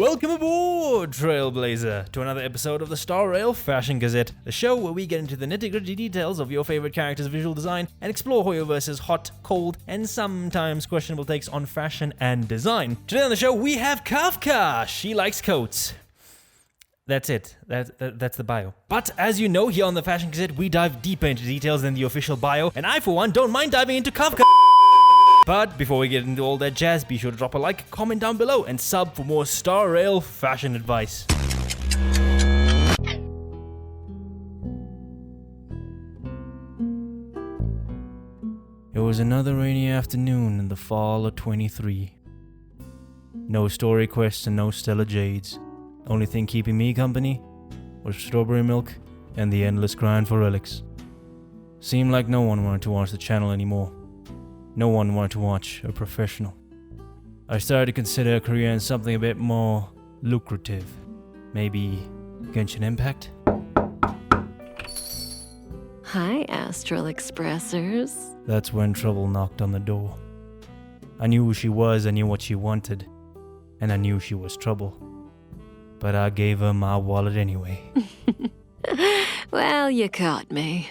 Welcome aboard, Trailblazer, to another episode of the Star Rail Fashion Gazette, the show where we get into the nitty-gritty details of your favorite character's visual design and explore Hoyoverse's hot, cold, and sometimes questionable takes on fashion and design. Today on the show, we have Kafka. She likes coats. That's it. That's the bio. But as you know, here on the Fashion Gazette, we dive deeper into details than the official bio, and I, for one, don't mind diving into Kafka. But before we get into all that jazz, be sure to drop a like, comment down below, and sub for more Star Rail fashion advice. It was another rainy afternoon in the fall of 23. No story quests and no stellar jades. Only thing keeping me company was strawberry milk and the endless grind for relics. Seemed like no one wanted to watch the channel anymore. No one wanted to watch a professional. I started to consider a career in something a bit more lucrative. Maybe Genshin Impact? Hi, Astral Expressers. That's when trouble knocked on the door. I knew who she was, I knew what she wanted, and I knew she was trouble. But I gave her my wallet anyway. Well, you caught me.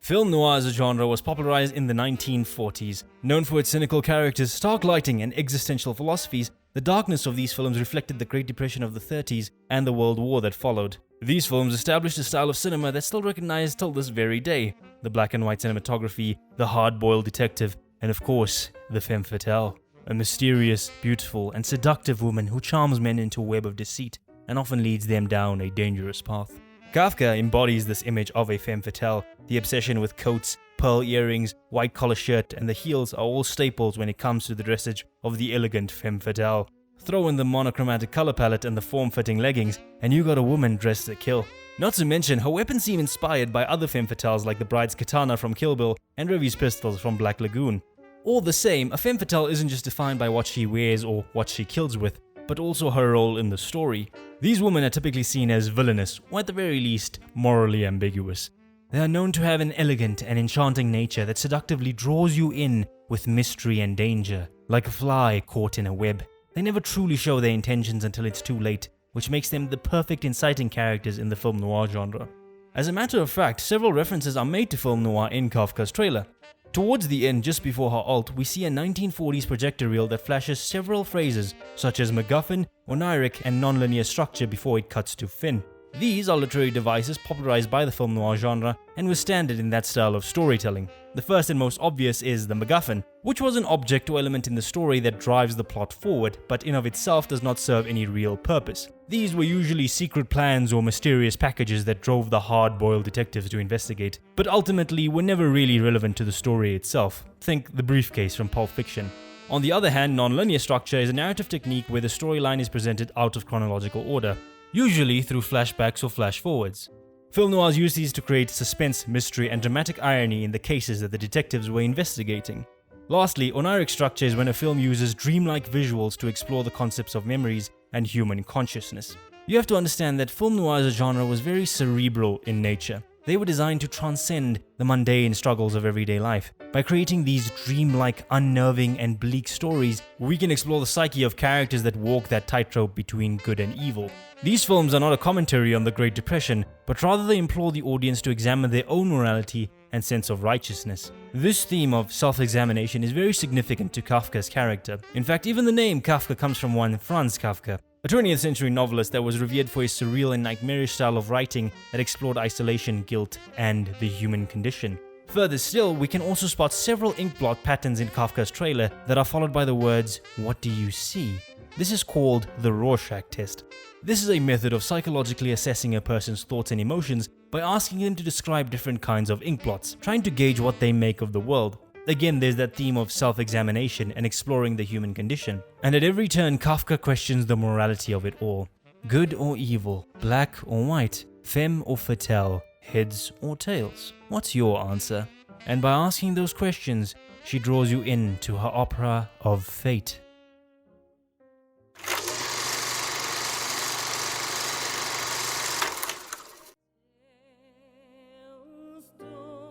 Film noir as a genre was popularized in the 1940s. Known for its cynical characters, stark lighting, and existential philosophies, the darkness of these films reflected the Great Depression of the 30s and the World War that followed. These films established a style of cinema that's still recognized till this very day. The black and white cinematography, the hard-boiled detective, and of course, the Femme Fatale. A mysterious, beautiful, and seductive woman who charms men into a web of deceit and often leads them down a dangerous path. Kafka embodies this image of a femme fatale. The obsession with coats, pearl earrings, white collar shirt, and the heels are all staples when it comes to the dressage of the elegant femme fatale. Throw in the monochromatic color palette and the form-fitting leggings, and you got a woman dressed to kill. Not to mention, her weapons seem inspired by other femme fatales like the bride's katana from Kill Bill and Revy's pistols from Black Lagoon. All the same, a femme fatale isn't just defined by what she wears or what she kills with, but also her role in the story. These women are typically seen as villainous, or at the very least, morally ambiguous. They are known to have an elegant and enchanting nature that seductively draws you in with mystery and danger, like a fly caught in a web. They never truly show their intentions until it's too late, which makes them the perfect inciting characters in the film noir genre. As a matter of fact, several references are made to film noir in Kafka's trailer. Towards the end, just before her ult, we see a 1940s projector reel that flashes several phrases such as MacGuffin, oniric, and non-linear structure before it cuts to Finn. These are literary devices popularized by the film noir genre and were standard in that style of storytelling. The first and most obvious is the MacGuffin, which was an object or element in the story that drives the plot forward, but in of itself does not serve any real purpose. These were usually secret plans or mysterious packages that drove the hard-boiled detectives to investigate, but ultimately were never really relevant to the story itself. Think the briefcase from Pulp Fiction. On the other hand, non-linear structure is a narrative technique where the storyline is presented out of chronological order, usually through flashbacks or flash-forwards. Film noirs use these to create suspense, mystery, and dramatic irony in the cases that the detectives were investigating. Lastly, oniric structure is when a film uses dreamlike visuals to explore the concepts of memories and human consciousness. You have to understand that film noir as a genre was very cerebral in nature. They were designed to transcend the mundane struggles of everyday life. By creating these dreamlike, unnerving, and bleak stories, we can explore the psyche of characters that walk that tightrope between good and evil. These films are not a commentary on the Great Depression, but rather they implore the audience to examine their own morality and sense of righteousness. This theme of self-examination is very significant to Kafka's character. In fact, even the name Kafka comes from one Franz Kafka, a 20th century novelist that was revered for his surreal and nightmarish style of writing that explored isolation, guilt, and the human condition. Further still, we can also spot several inkblot patterns in Kafka's trailer that are followed by the words, "What do you see?" This is called the Rorschach test. This is a method of psychologically assessing a person's thoughts and emotions by asking them to describe different kinds of inkblots, trying to gauge what they make of the world. Again, there's that theme of self-examination and exploring the human condition. And at every turn, Kafka questions the morality of it all. Good or evil, black or white, femme or fatale, heads or tails? What's your answer? And by asking those questions, she draws you into her opera of fate.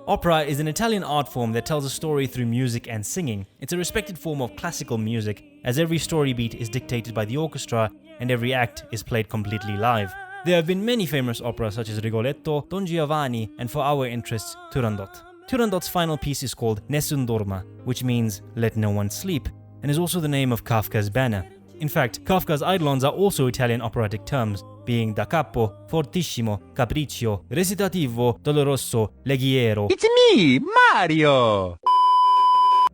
Opera is an Italian art form that tells a story through music and singing. It's a respected form of classical music, as every story beat is dictated by the orchestra and every act is played completely live. There have been many famous operas such as Rigoletto, Don Giovanni, and for our interests, Turandot. Turandot's final piece is called Nessun Dorma, which means let no one sleep, and is also the name of Kafka's banner. In fact, Kafka's eidolons are also Italian operatic terms, being da capo, fortissimo, capriccio, recitativo, doloroso, leggiero. It's me, Mario!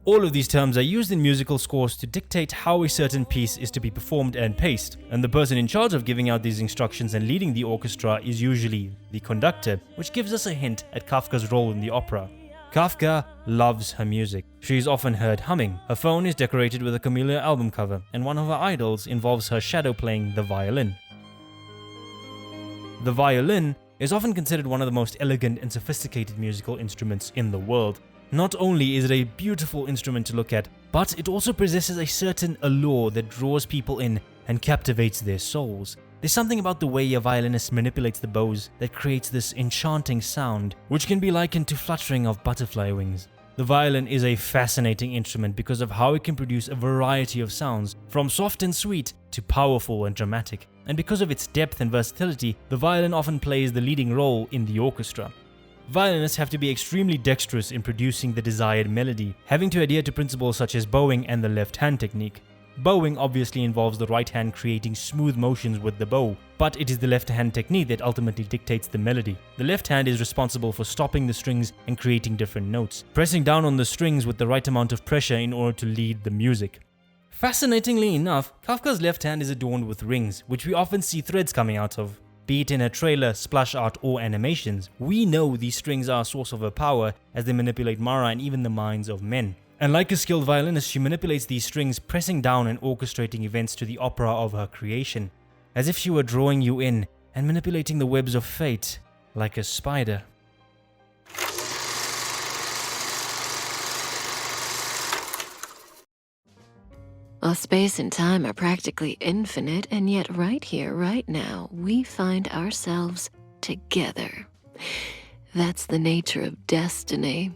All of these terms are used in musical scores to dictate how a certain piece is to be performed and paced, and the person in charge of giving out these instructions and leading the orchestra is usually the conductor, which gives us a hint at Kafka's role in the opera. Kafka loves her music. She is often heard humming. Her phone is decorated with a Camellia album cover, and one of her idols involves her shadow playing the violin. The violin is often considered one of the most elegant and sophisticated musical instruments in the world. Not only is it a beautiful instrument to look at, but it also possesses a certain allure that draws people in and captivates their souls. There's something about the way a violinist manipulates the bows that creates this enchanting sound, which can be likened to fluttering of butterfly wings. The violin is a fascinating instrument because of how it can produce a variety of sounds, from soft and sweet to powerful and dramatic. And because of its depth and versatility, the violin often plays the leading role in the orchestra. Violinists have to be extremely dexterous in producing the desired melody, having to adhere to principles such as bowing and the left hand technique. Bowing obviously involves the right hand creating smooth motions with the bow, but it is the left hand technique that ultimately dictates the melody. The left hand is responsible for stopping the strings and creating different notes, pressing down on the strings with the right amount of pressure in order to lead the music. Fascinatingly enough, Kafka's left hand is adorned with rings, which we often see threads coming out of. Be it in her trailer, splash art, or animations, we know these strings are a source of her power as they manipulate Mara and even the minds of men. And like a skilled violinist, she manipulates these strings, pressing down and orchestrating events to the opera of her creation, as if she were drawing you in and manipulating the webs of fate like a spider. While space and time are practically infinite, and yet right here, right now, we find ourselves together. That's the nature of destiny.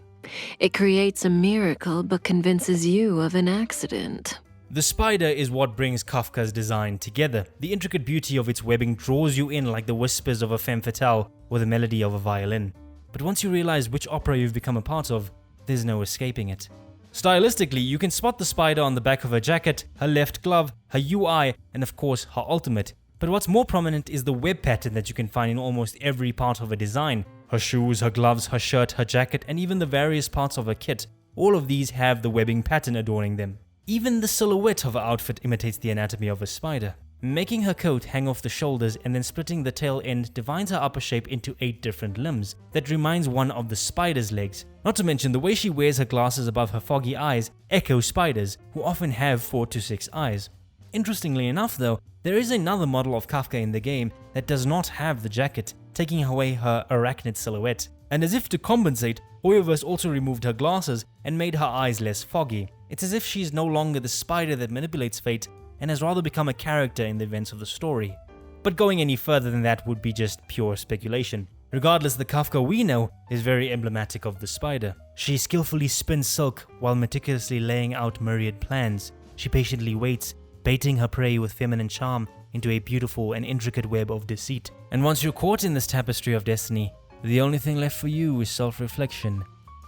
It creates a miracle but convinces you of an accident. The spider is what brings Kafka's design together. The intricate beauty of its webbing draws you in like the whispers of a Femme Fatale or the melody of a violin. But once you realize which opera you've become a part of, there's no escaping it. Stylistically, you can spot the spider on the back of her jacket, her left glove, her UI, and of course her ultimate. But what's more prominent is the web pattern that you can find in almost every part of her design. Her shoes, her gloves, her shirt, her jacket, and even the various parts of her kit. All of these have the webbing pattern adorning them. Even the silhouette of her outfit imitates the anatomy of a spider. Making her coat hang off the shoulders and then splitting the tail end divides her upper shape into 8 different limbs. That reminds one of the spider's legs. Not to mention the way she wears her glasses above her foggy eyes echo spiders, who often have 4 to 6 eyes. Interestingly enough though, there is another model of Kafka in the game that does not have the jacket, taking away her arachnid silhouette. And as if to compensate, Hoyoverse also removed her glasses and made her eyes less foggy. It's as if she's no longer the spider that manipulates fate and has rather become a character in the events of the story. But going any further than that would be just pure speculation. Regardless, the Kafka we know is very emblematic of the spider. She skillfully spins silk while meticulously laying out myriad plans. She patiently waits, baiting her prey with feminine charm into a beautiful and intricate web of deceit. And once you're caught in this tapestry of destiny, the only thing left for you is self-reflection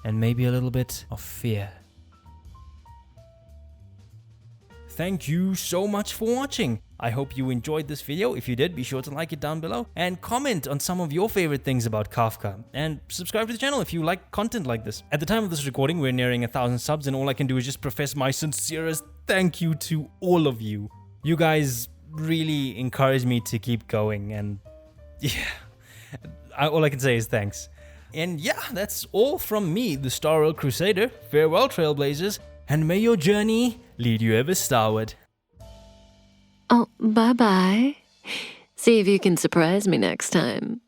and maybe a little bit of fear. Thank you so much for watching. I hope you enjoyed this video. If you did, be sure to like it down below and comment on some of your favorite things about Kafka, and subscribe to the channel if you like content like this. At the time of this recording, we're nearing 1,000 subs, and all I can do is just profess my sincerest thank you to all of you. You guys really encourage me to keep going, and yeah, all I can say is thanks. And yeah, that's all from me, the starward Crusader. Farewell, Trailblazers, and may your journey lead you ever starward. Oh, bye-bye. See if you can surprise me next time.